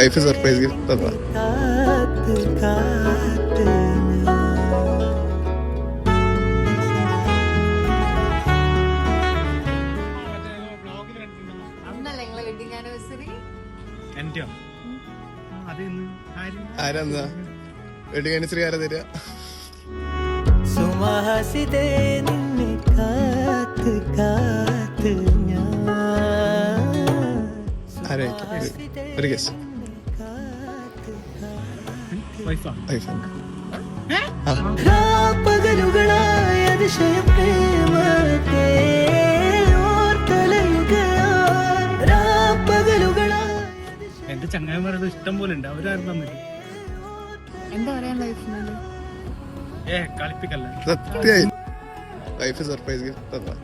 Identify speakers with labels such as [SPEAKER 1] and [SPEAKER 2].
[SPEAKER 1] Wife surprise gift തന്നതാ. ആരാ wedding anniversary ആരാ തരിക? സുമഹാസിതേ നിന്നെ കാത്ത് കാത്ത് ഒരു ഗസ്
[SPEAKER 2] എന്റെ ചങ്ങായിമാരത് ഇഷ്ടം പോലെ ഉണ്ട്. അവരാരും തന്നില്ല.
[SPEAKER 3] എന്താ പറയാൻ ലൈഫിനോട്
[SPEAKER 1] കളിപ്പിക്കല്ല. സത്യായി വൈഫ് സർപ്രൈസ് ഗിഫ്റ്റ് തന്നതാ.